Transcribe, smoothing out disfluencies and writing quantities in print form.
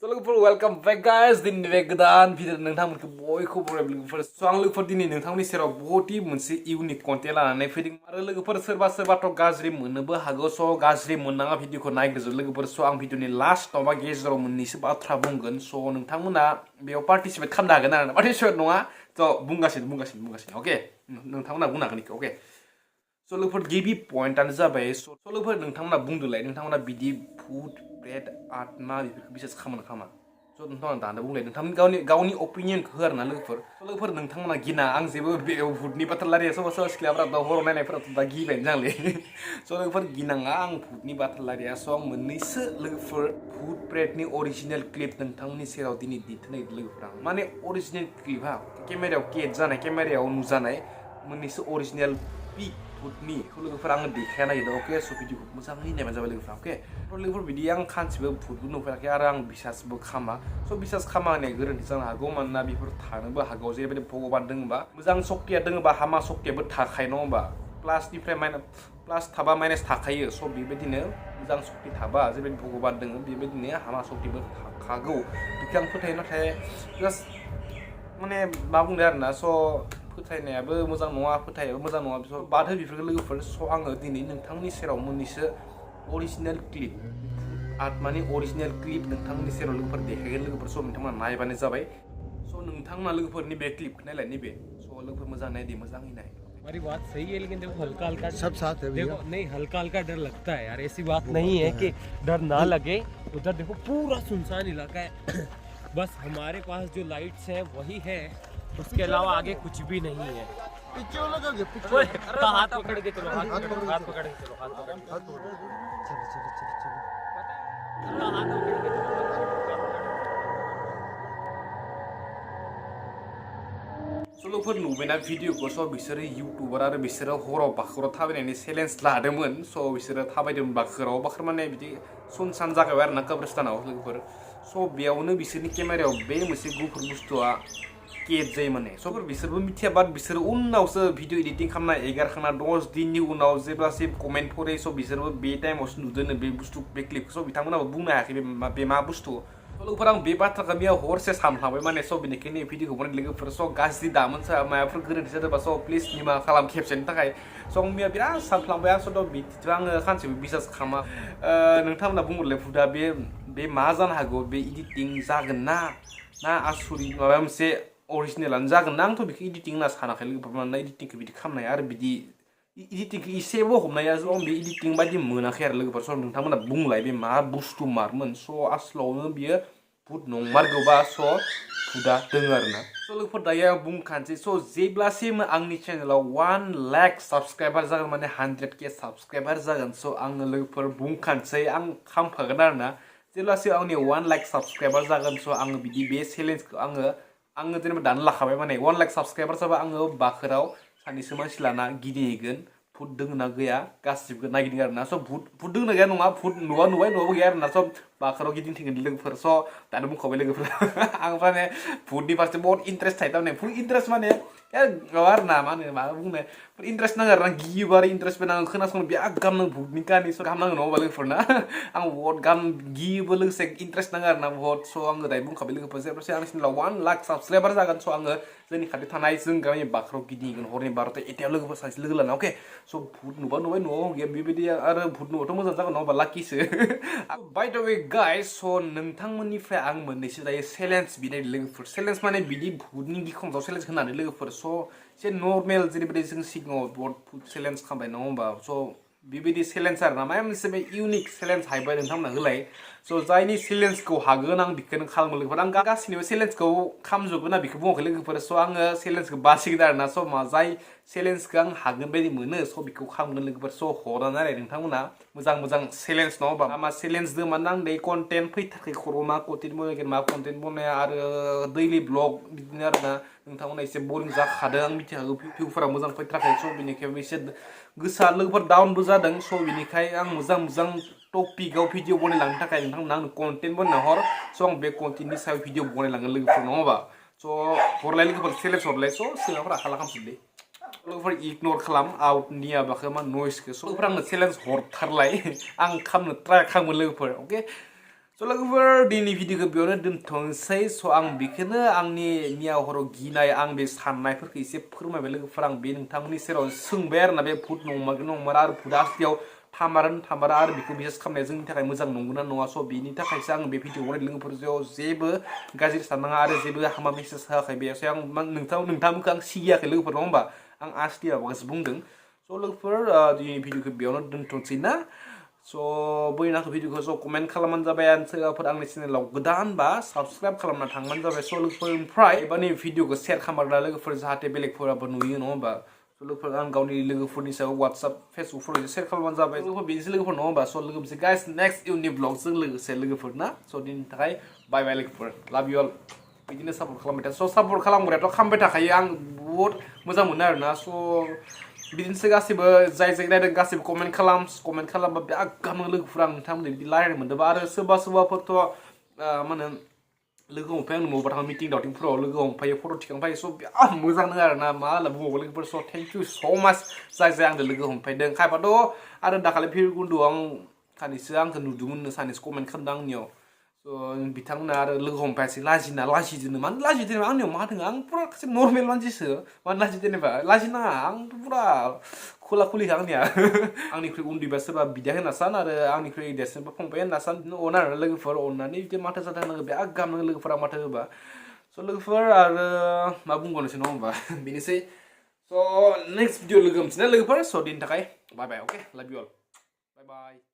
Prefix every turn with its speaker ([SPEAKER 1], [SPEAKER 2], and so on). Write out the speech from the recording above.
[SPEAKER 1] So lookful welcome back guys din vegan video nongthangmonखौ बयखौबो लोगोफोर so आं लोगोफोर दिनै नोंथांमोननि सेराव बहुतइ मोनसे इउनिक कन्टेन्ट लानानै फैदों आरो लोगोफोर सोरबाथ' गाज्रि मोननोबो हागौ so गाज्रि मोननाङा भिडिअखौ नायग्रोजो लोगोफोर so आं भिडिअनि लास्टआव बा गेजेराव मोननैसो बाथ्रा बुंगोन so नोंथांमोना बेयाव पार्टिसिपेट खालामनो हागोन आरो पार्टिसिपेट नङा so बुंगासिनो अके नोंथांमोना बुंनो हागोन इखौ अके so लोगोफोर गिबि पइन्टआनो जाबाय so लोगोफोर नोंथांमोना बुंदोलाय नोंथांमोना बिदि भुत प्रेत आत्मा बेफोरखौ बिसास खामा so नोंथांमोना दानो बुंलाय नोंथांमोन गावनि ओपिनियनखौ हो आरोना लोगोफोर नोंथांमोना गिना आं जेबो भुतनि बाथ्रा रायलाया सोरबा सिख्लाफोरा दा हराव नायनायफोराथ' दा गिबायानो जांलै so लोगोफोर गिनाङा आं भुतनि बाथ्रा रायलाया so आं मोननैसो लोगोफोर भुत प्रेतनि अरिजिनेल क्लिप नोंथांमोननि सेराव दिनै दिन्थिनाय लोगोफोर आं माने अरिजिनेल क्लिप हा केमेरायाव केट जानाय केमेरायाव नुजानाय मोननैसो अरिजिनेल पिक भुतनि लोगोफोर आङो देखायनो नागिरदों अके so भिडिअखौ मोजाङै नायबानो जाबाय लोगोफोर अके लोगोफोर बिदि आं खानसेबो भुतबो नुफेराखै आरो आं बिसासबो खामा so बिसास खामा होननाया गोरोन्थि जानो हागौ मानोना बेफोर थानोबो हागौ जेरैबायदि भगबान दोङोबा मोजां सक्तिया दोङोबा हामा सक्तियाबो थाखायो नङा होमबा प्लासनिफ्राय प्लास थाबा माइनास थाखायो so बेबायदिनो मोजां सक्ति थाबा जेरैबायदि भगबान दोङो बेबायदिनो हामा सक्तिबो थाखागौ बेखौ आं फोथायो नाथाय जास्ट माने मा बुंदों आरोना so फोथायनायाबो मोजां नङा फोथायाबो मोजां नङा so बाद हो बेफोरखौ लोगोफोर so आङो दिनै नोंथांनि सेराव मोननैसो अरिजिनेल क्लिप आत्मानि अरिजिनेल क्लिप नोंथांनि सेराव लोगोफोर देखायगोन लोगोफोर so नोंथांमोना नायबानो जाबाय so नोंथांमोना लोगोफोरनि बे क्लिपखौ नायलाय नैबे so लोगोफोर मोजां नायदे मोजाङै नाय
[SPEAKER 2] हमारी बात सही है लेकिन देखो हल्का हल्का
[SPEAKER 3] सब साथ है
[SPEAKER 2] देखो नहीं हल्का हल्का डर लगता है यार ऐसी बात नहीं है कि डर ना लगे उधर देखो पूरा सुनसान इलाका है बस हमारे पास जो लाइट्स हैं वही है उसके अलावा आगे कुछ भी नहीं है
[SPEAKER 3] पीछे वाला क्या गया पीछे
[SPEAKER 2] हाथ पकड़ के चलो हाथ पकड़ के चलो हाथ पकड़ के चलो
[SPEAKER 3] चलो
[SPEAKER 2] हाथ पकड़ के चलो
[SPEAKER 1] so लोगोफोर नुबायना भिडिअखौ so बिसोरो इउटुबार आरो बिसोरो हराव बाखोराव थाबायनायनि चेलेन्ज लादोंमोन so बिसोरो थाबायदोंमोन बाखोर माने बिदि सुनसान जागायबाय आरोना कब्रिस्तानाव लोगोफोर so बेयावनो बिसोरनि केमेरायाव बे मोनसे गुफुर बुस्थुआ केट जायो माने so बिसोरबो मिथिया बाट बिसोरो उनावसो भिडिअ एडिटिं खालामना एगारखांना 10 दिननि उनाव जेब्लासिम कमेन्ट फरायो so बिसोरबो बे टाइमावसो नुदोंनो बे बुस्थु बे क्लिपखौ so बिथांमोनाबो बुंनो हायाखै बे मा बुस्थु लोगोफोर आं बे बाथ्राखौ मैया हरसे सानफ्लांबाय माने so बेनिखायनो भिडिअखौ बनाय लोगोफोर so गाज्रि दामोन माबाफोर गोरोन्थि जादोंबा so प्लिज निमाहा खालाम खेबसेनि थाखाय so आं मैया बिराद सानफ्लांबाय आं थ' बिदिथ' आङो खानसेबो बिसास खालामा नोंथांमोना बुंहरलाय फुदा बे मा जानो हागौ बे एडिटिं जागोन ना आसुरि माबा मोनसे अरिजिनेलानो जागोन ना आंथ' बेखौ एडिटिं होनना सानाखै लोगोफोर मानोना एडिटिंखौ बिदि खालामनाय आरो बिदि एडिटिंखौ इसेबो हमनाया ज' बे एडिटिं बायदि मोनाखै आरो लोगोफोर स' नोंथांमोना बुंलाय बे मा बुस्थु मारमोन स' आसलावनो बियो भुत नंमारगौबा स' भुतआ दोङो आरोना स' लोगोफोर दायो आं बुंखानोसै स' जेब्लासिम आंनि चेनेलाव 1 लाख साबसक्राइबार जागोन माने 100K साबसक्राइबार जागोन स' आङो लोगोफोर बुंखानोसै आं खालामखागोन आरोना जेब्लासिम आंनि 1 लाख साबसक्राइबार जागोन स' आङो बिदि बे चेलेन्जखौ आङो जेनेबा दानो लाखाबाय माने 1 लाख साबसक्राइबार जाबा आङो बाखोराव सानैसो मानसि लाना गिदिंहैगोन भुत दोङो ना गैया गासिबो नागिरदों आरोना स' भुत दोङो ना गैया नङा भुत नुबाय न'आवबो गैया आरोना स' बाखोराव गिदिंथिगोन लोगोफोर स' दानो बुंखाबाय लोगोफोर आं माने भुतनि फारसे बहुत इन्टारेस्ट थायो थारमाने फुल इन्टारेस्ट माने माबा आरोना मा बुंनो इन्टारेस्ट नाङो आरोना गियोबो आरो इन्टारेस्टबो नाङो खोनासंनो बिराद गाहाम नाङो भुतनि काहानि स' गाहाम नाङो नङा होमबा लोगोफोर ना आं बहुत गाहाम गियोबो लोगोसे इन्टारेस्ट नाङो आरोना बहुत स' आङो दायो बुंखाबाय लोगोफोर जेब्लासो आंनि चेनेलाव 1 लाख साबसक्राइबार जागोन स' आङो जोंनि खाथियाव थानाय जों गावनि बाखोराव गिदिंगोन हरनि 12ता 1तायाव लोगोफोर सानैसो लोगो लाना अके स' भुत नुबाय न'आव गैया बेबायदि आरो भुत नुबाथ' मोजां जागोन नङा होमबा लाकिसो बाय द वे गाइस स' नोंथांमोननिफ्राय आं मोननैसो दायो चेलेन्ज बिनाय लोगोफोर चेलेन्ज माने बिदि भुतनि गिख्रंथाव चेलेन्ज होनानै लोगोफोर स' एसे नर्मेल जेरैबायदि जों सिगाङाव बहुत चेलेन्ज खालामबाय नङा होमबा स' बेबायदि चेलेन्ज आरोना माबा मोनसे बे इउनिक चेलेन्ज हायबाय नोंथांमोना होलाय स' जायनि चेलेन्जखौ हागोन आं बेखौनो खालामो लोगोफोर आं गासिनिबो चेलेन्जखौ खालामजोबगोन ना बेखौ बुङाखै लोगोफोर स' आङो चेलेन्जखौ बासिगोन आरोना स' जाय चेलेन्जखौ आं हागोन बायदि मोनो स' बेखौ खालामगोन लोगोफोर स' हरना नायलाय नोंथांमोना मोजां चेलेन्ज नङा होमबा मा चेलेन्ज दं माने आं दायो कन्टेन्ट फैथारखै खर'आव मा कन्टेन्ट बनायगोन मा कन्टेन्ट बनाया आरो दैलि ब्लग बिदिनो आरोना नोंथांमोना एसे बरिं जाखादों आं मिथिखागौ भिउफोरा मोजां फैथाराखै स' बेनिखायनो एसे गोसा लोगोफोर डाउनबो जादों स' बेनिखायनो आं मोजां टपिकआव भिडिअ बनायलांनो थाखाय नोंथांमोना आंनो कन्टेन्ट बनायना हर स' आं बे कन्टेन्टनि सायाव भिडिअ बनायलांगोन लोगोफोर नङा होमबा स' हरलाय लोगोफोर चेलेन्ज हरलाय स' सिङावफोरा खाला खालामफिनलै लोगोफोर इगनर खालाम आउटनि माबाखौ मा नयसखौ स' लोगोफोर आंनो चेलेन्ज हरथारलाय आं खालामनो ट्राइ खालामो लोगोफोर अके So logoफोर दिनै भिडिअखौ बेयावनो दोनथ'नोसै स' आं बेखौनो आंनि मिया हराव गिनाय आं बे साननायफोरखौ एसे फोरमायबाय लोगोफोर आं बे नोंथांमोननि सेराव सोंबाय आरोना बे भुट नंमारा आरो भुटआ असलियाव थामारा आरो बेखौ बिसास खालामनाया जोंनि थाखाय मोजां नंगौना नङा स' बेनि थाखायसो आं बे भिडिअ बनायदों लोगोफोर जेबो गाज्रि साननाङा आरो जेबो हामा मेसेज होआखै बेयावसो आं नोंथांमोनखौ आं सिगियाखै लोगोफोर नङा होमबा आं आसलि माबाखौसो बुंदों स' लोगोफोर दिनै भिडिअखौ बेयावनो दोनथ'नोसै ना स' बैनाखौ भिडिअखौ स' कमेन्ट खालामबानो जाबाय आरो सोरबाफोर आंनि चेनेलाव गोदानबा साबस्क्राइब खालामना थांबानो जाबाय स' लोगोफोर ओमफ्राय एबा नै भिडिअखौ शेयार खालामग्रा लोगोफोर जाहाथे बेलेगफोराबो नुयो नङा होमबा स' लोगोफोर आं गावनि लोगोफोरनि सायाव वाट्सएप फेसबुकफोराव शेयार खालामबानो जाबाय लोगोफोर बेनोसै लोगोफोर नङा होमबा स' लोगोसे गाइस नेक्स्ट इउनि ब्लगजों लोगोसे लोगोफोर ना स' दिनैनि थाखाय बाय बाय लोगोफोर लाभ इउ अल बिदिनो सापर्ट खालामबाय था स' सापर्ट खालामग्रायाथ' खालामबाय थाखायो आं बहुत मोजां मोनो आरोना स' बिदिनोसै गासिबो जाय नायदों गासिबो कमेन्ट खालामबा बिराद गाहाम लोगोफोरा आं नोंथांमोनजों बिदि रायज्लायनो मोनदोंबा आरो सोरबाफोरथ' मा होनो लोगो हमफायो आं न'आवबा थाङो मिटिं दावटिंफोराव लोगो हमफायो फट' थिखांफायो स' बिराद मोजां नाङो आरोना मा होनना बुङो लोगोफोर स' थेंक इउ स' माच जाय आंजों लोगो हमफायदों खायफाथ' आरो दाखालि भिरगुन्ड'आव आं सानैसो आंखौ नुदोंमोन सानैसो कमेन्ट खालामदों आंनियाव स' बिथांमोना आरो लोगो हमफायासै लाजिदों मानो लाजिदों आंनियाव मा होदों आं पुरा सासे नर्मेल मानसिसो मानो लाजिदों जेनेबा लाजिनाङा आंथ' पुरा खुला खुलिखा आंनिया आंनिख्रुइ उन्दैबा सोरबा बिदा होनना सान आरो आंनिख्रुइ देरसिनबा फंबाय होनना सान बिदिनो अना आरो लोगोफोर अननानै बिदि माथो जाथों होनांगौ बिराद गाहाम नाङो लोगोफोरा माथो होबा स' लोगोफोर आरो मा बुंबावनोसै नङा होमबा बेनोसै स' नेक्स्ट भिडिअ लोगो हमसै ना लोगोफोर स' दिनैनि थाखाय बाय बाय अके लाभ इउ अल बाय बाय